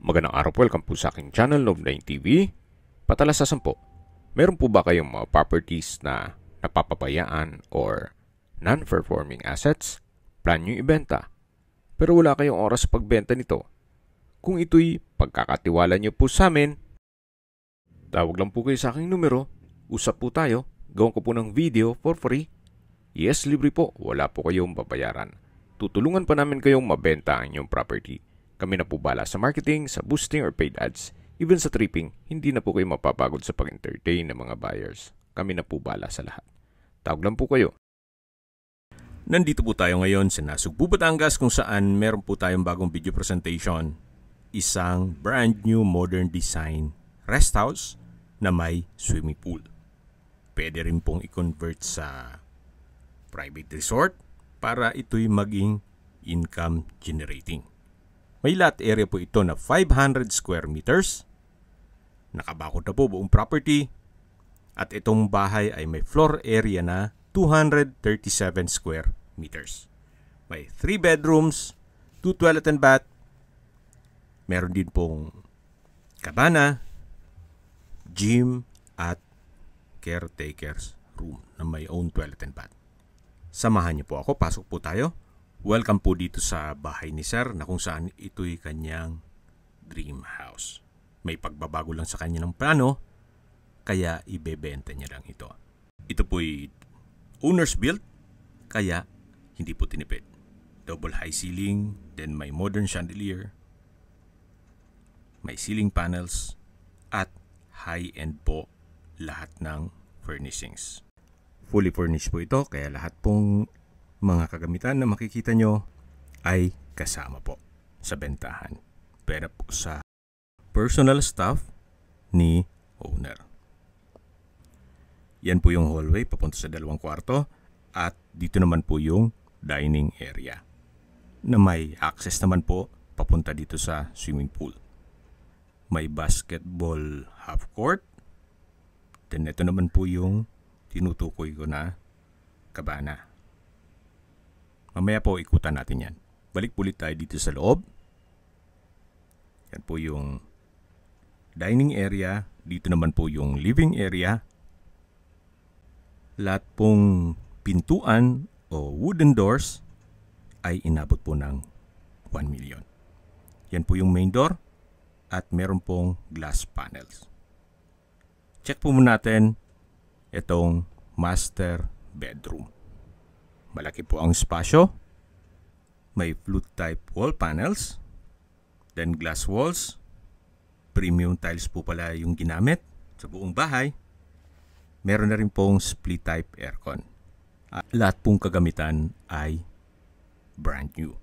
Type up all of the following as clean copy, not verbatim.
Magandang araw po, welcome po sa aking channel, Love9 TV. Patalasasan po, meron po ba kayong mga properties na napapabayaan or non-performing assets? Plan nyo ibenta, pero wala kayong oras sa pagbenta nito. Kung ito'y pagkakatiwala nyo po sa amin, tawag lang po kayo sa aking numero, usap po tayo, gawin ko po ng video for free. Yes, libre po, wala po kayong babayaran. Tutulungan pa namin kayong mabenta ang inyong property. Kami na po bala sa marketing, sa boosting or paid ads. Even sa tripping, hindi na po kayo mapapagod sa pag-entertain ng mga buyers. Kami na po bala sa lahat. Tawag lang po kayo. Nandito po tayo ngayon sa Nasugbu, Batangas kung saan meron po tayong bagong video presentation. Isang brand new modern design rest house na may swimming pool. Pwede rin pong i-convert sa private resort para ito'y maging income generating. May lot area po ito na 500 square meters. Nakabakod na po buong property. At itong bahay ay may floor area na 237 square meters. May 3 bedrooms, 2 toilet and bath. Meron din pong cabana, gym at caretaker's room na may own toilet and bath. Samahan niyo po ako, pasok po tayo. Welcome po dito sa bahay ni Sir na kung saan ito'y kanyang dream house. May pagbabago lang sa kanya ng plano, kaya ibebenta niya lang ito. Ito po'y owner's built, kaya hindi po tinipid. Double high ceiling, then may modern chandelier, may ceiling panels, at high-end po lahat ng furnishings. Fully furnished po ito, kaya lahat pong mga kagamitan na makikita nyo ay kasama po sa bentahan. Pero po sa personal stuff ni owner. Yan po yung hallway papunta sa 2 kwarto at dito naman po yung dining area na may access naman po papunta dito sa swimming pool. May basketball half court. Then ito naman po yung tinutukoy ko na cabana. Mamaya po ikutan natin yan. Balik ulit tayo dito sa loob. Yan po yung dining area. Dito naman po yung living area. Lahat pong pintuan o wooden doors ay inabot po ng 1 million. Yan po yung main door at meron pong glass panels. Check po muna natin itong master bedroom. Malaki po ang spasyo. May flute type wall panels. Then glass walls. Premium tiles po pala yung ginamit sa buong bahay. Meron na rin pong split type aircon. Lahat pong kagamitan ay brand new.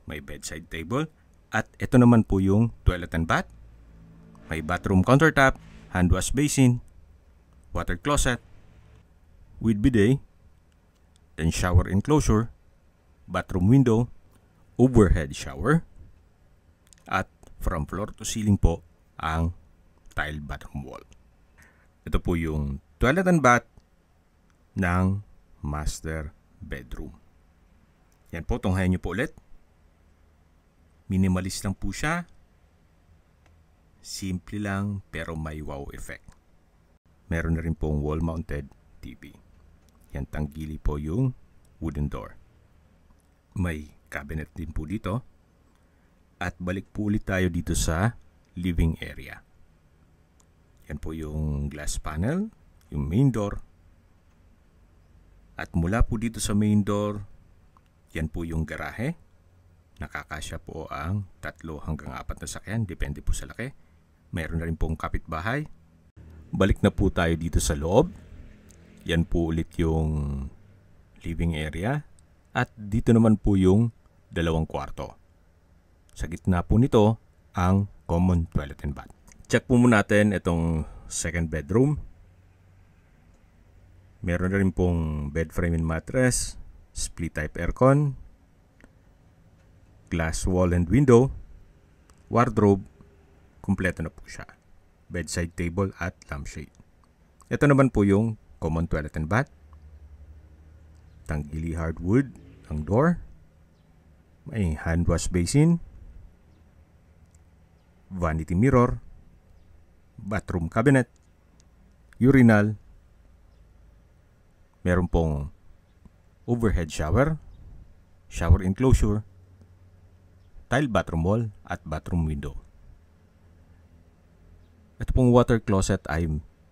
May bedside table. At ito naman po yung toilet and bath. May bathroom countertop, hand wash basin, water closet with bidet. Then shower enclosure, bathroom window, overhead shower, at from floor to ceiling po ang tile bathroom wall. Ito po yung toilet and bath ng master bedroom. Yan po, tunghayan nyo po ulit. Minimalist lang po siya. Simple lang pero may wow effect. Meron na rin pong wall-mounted TV. Yan, tanggili po yung wooden door. May cabinet din po dito. At balik po ulit tayo dito sa living area. Yan po yung glass panel, yung main door. At mula po dito sa main door, yan po yung garahe. Nakakasya po ang 3 hanggang 4 na sakyan, depende po sa laki. Meron na rin pong kapitbahay. Balik na po tayo dito sa loob. Yan po ulit yung living area. At dito naman po yung 2 kwarto. Sa gitna po nito ang common toilet and bath. Check po muna natin itong second bedroom. Meron na rin pong bed frame and mattress, split type aircon, glass wall and window, wardrobe, kumpleto na po siya. Bedside table at lampshade. Ito naman po yung common toilet and bath. Tanggili hardwood ang door. May hand wash basin. vanity mirror, bathroom cabinet, urinal, meron pong overhead shower, shower enclosure, tile bathroom wall at bathroom window. Ito pong water closet ay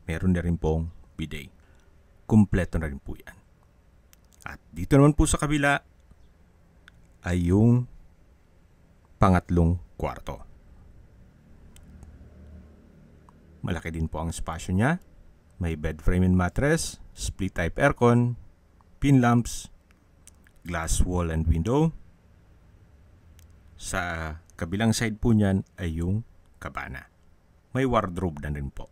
meron na rin pong bidet. Kumpleto na rin po yan. At dito naman po sa kabila ay yung pangatlong kwarto. Malaki din po ang spasyo niya. May bed frame and mattress, split type aircon, pin lamps, glass wall and window. Sa kabilang side po niyan ay yung kabana. May wardrobe na rin po.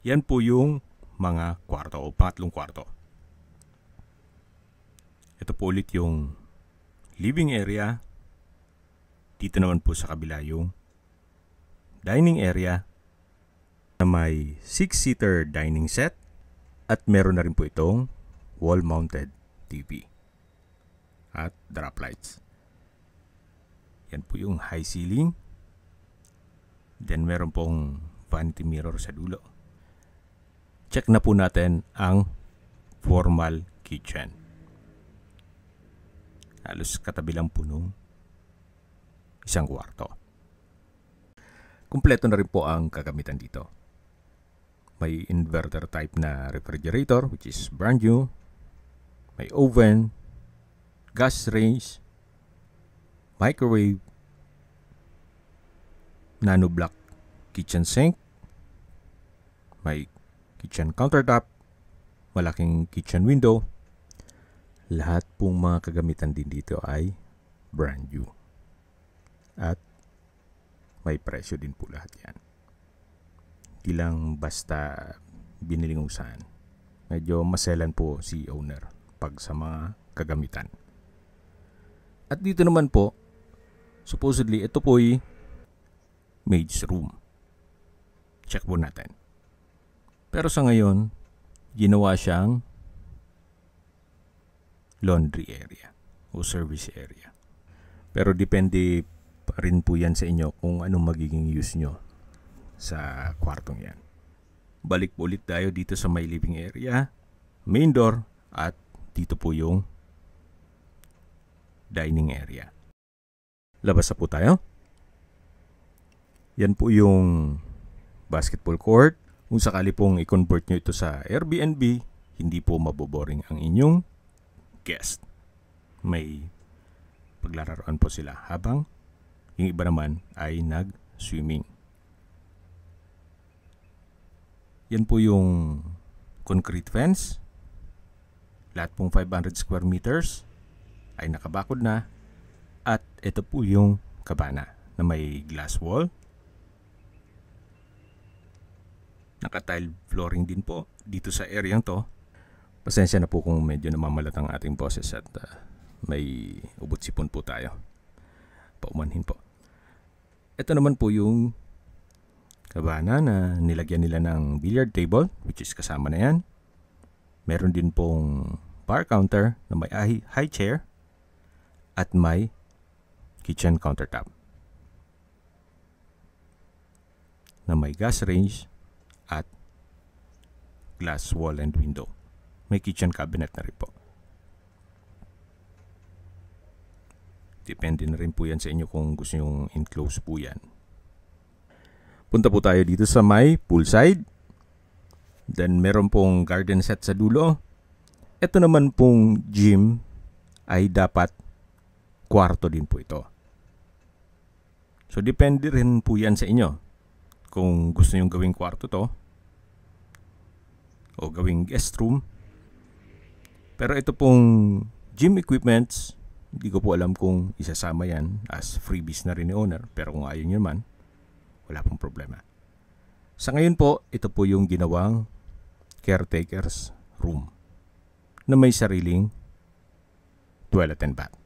Yan po yung mga kwarto o pangatlong kwarto. Ito po ulit yung living area. Dito naman po sa kabila yung dining area na may 6-seater dining set at meron na rin po itong wall-mounted TV at drop lights. Yan po yung high ceiling. Then meron pong vanity mirror sa dulo. Check na po natin ang formal kitchen. Halos katabi lang po nung isang kwarto. Kumpleto na rin po ang kagamitan dito. May inverter type na refrigerator which is brand new. May oven, gas range, microwave, nano block kitchen sink, may kitchen countertop, malaking kitchen window. Lahat pong mga kagamitan din dito ay brand new. At may presyo din po lahat yan. Hindi lang basta biniling usahan. Medyo maselan po si owner pag sa mga kagamitan. At dito naman po, supposedly ito po ay maid's room. Check po natin. Pero sa ngayon, ginawa siyang laundry area o service area. Pero depende pa rin po yan sa inyo kung anong magiging use nyo sa kwartong yan. Balik po ulit tayo dito sa may living area, main door, at dito po yung dining area. Labas na po tayo. Yan po yung basketball court. Kung sakali pong i-convert nyo ito sa Airbnb, hindi po maboboring ang inyong guest. May paglalaroan po sila habang yung iba naman ay nag-swimming. Yan po yung concrete fence. Lahat pong 500 square meters ay nakabakod na. At ito po yung kabana na may glass wall. Naka-tile flooring din po dito sa area to. Pasensya na po kung medyo namamalat ang ating boses at may ubot sipon po tayo. Paumanhin po. Ito naman po yung kabana na nilagyan nila ng billiard table, which is kasama na yan. Meron din pong bar counter na may high chair at may kitchen countertop na may gas range at glass wall and window. May kitchen cabinet na rin po. Depende na rin po yan sa inyo kung gusto nyo enclose po yan. Punta po tayo dito sa may poolside. Then meron pong garden set sa dulo. Ito naman pong gym ay dapat kwarto din po ito. So depende rin po yan sa inyo. Kung gusto nyo gawing kwarto to o gawing guest room. Pero ito pong gym equipments, hindi ko po alam kung isasama yan as freebies na rin ni owner. Pero kung ayaw nyo naman, wala pong problema. Sa ngayon po, ito po yung ginawang caretaker's room na may sariling toilet and bath.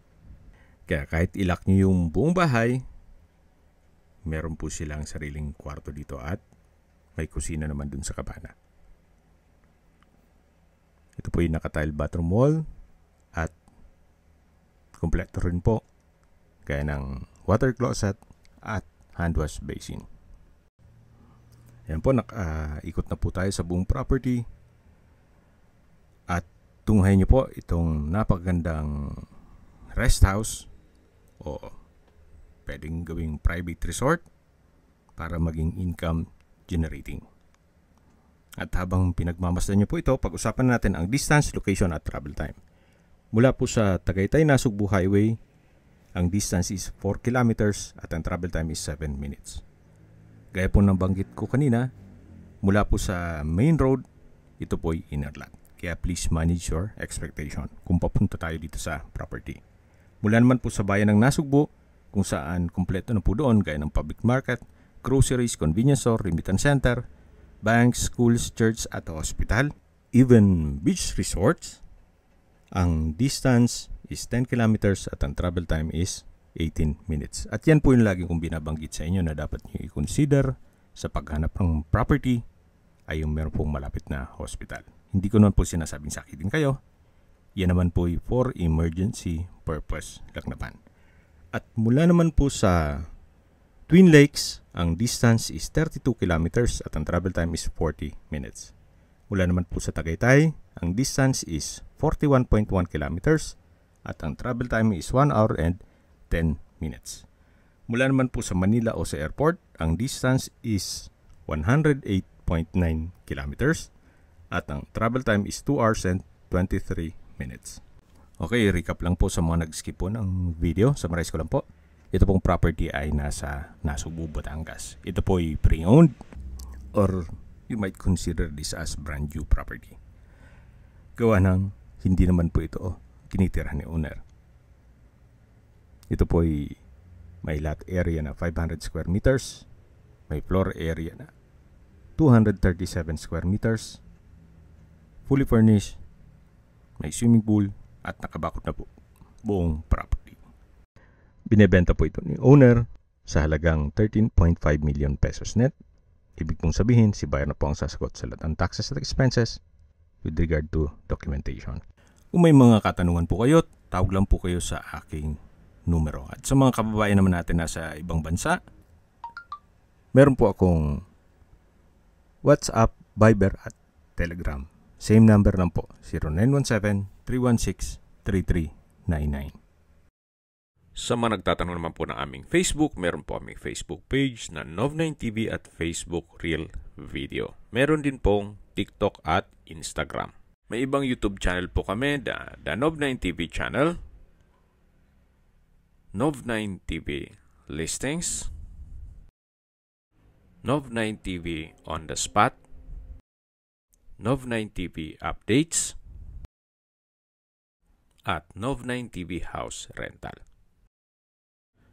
Kaya kahit ilak nyo yung buong bahay, meron po silang sariling kwarto dito at may kusina naman dun sa kabana. Ito po yung naka-tile bathroom wall at kompleto rin po kaya ng water closet at hand wash basin. Ayan po, ikot na po tayo sa buong property. At tunghayin nyo po itong napakagandang rest house o pwedeng gawing private resort para maging income generating. At habang pinagmamasdan nyo po ito, pag-usapan natin ang distance, location at travel time. Mula po sa Tagaytay-Nasugbu Highway, ang distance is 4 kilometers at ang travel time is 7 minutes. Gaya po ng banggit ko kanina, mula po sa main road, ito po ay inner lot. Kaya please manage your expectation kung papunta tayo dito sa property. Mula naman po sa bayan ng Nasugbu, kung saan kumpleto na po doon gaya ng public market, groceries, convenience store, remittance center, banks, schools, church at hospital, even beach resorts, ang distance is 10 kilometers at ang travel time is 18 minutes. At yan po yung lagi kong binabanggit sa inyo na dapat nyo i-consider sa paghanap ng property ay yung meron pong malapit na hospital. Hindi ko naman po sinasabing sakitin kayo. Yan naman po for emergency purpose lang naman. At mula naman po sa Twin Lakes, ang distance is 32 kilometers at ang travel time is 40 minutes. Mula naman po sa Tagaytay, ang distance is 41.1 kilometers at ang travel time is 1 hour and 10 minutes. Mula naman po sa Manila o sa airport, ang distance is 108.9 kilometers at ang travel time is 2 hours and 23 minutes. Okay, recap lang po sa mga nag-skip po ng video. Summarize ko lang po. Ito pong property ay nasa Nasugbu, Batangas. Ito po ay pre-owned or you might consider this as brand new property. Gawa ng hindi naman po ito tinitirahan ni owner. Ito po ay may lot area na 500 square meters, may floor area na 237 square meters, fully furnished, may swimming pool at nakabakod na po buong property. Binebenta po ito ni owner sa halagang 13.5 million pesos net. Ibig pong sabihin, si buyer na po ang sasagot sa lahat ng taxes at expenses with regard to documentation. Kung may mga katanungan po kayo, tawag lang po kayo sa aking numero. At sa mga kababayan naman natin nasa ibang bansa, meron po akong WhatsApp, Viber at Telegram. Same number lang po, 0917-316-3399. Sa mga nagtatanong naman po ng aming Facebook, meron po aming Facebook page na Nov9TV at Facebook Real Video. Meron din pong TikTok at Instagram. May ibang YouTube channel po kami, the Nov9TV channel, Nov9TV Listings, Nov9TV On The Spot, Nov9TV Updates, at Nov9TV House Rental.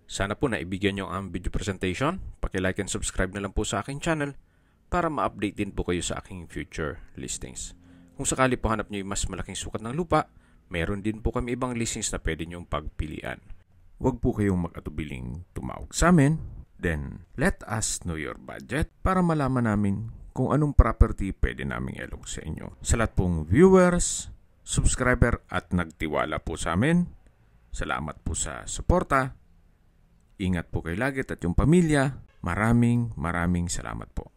Sana po naibigyan nyo ang video presentation. Paki-like and subscribe na lang po sa aking channel para ma-update din po kayo sa aking future listings. Kung sakali po hanap nyo yung mas malaking sukat ng lupa, meron din po kami ibang listings na pwede nyong pagpilian. Huwag po kayong mag-atubiling tumawag sa amin. Then, let us know your budget para malaman namin kung anong property pwede naming ilog sa inyo. Sa lahat pong viewers, subscriber at nagtiwala po sa amin, salamat po sa suporta. Ingat po kayo lagi at yung pamilya. Maraming salamat po.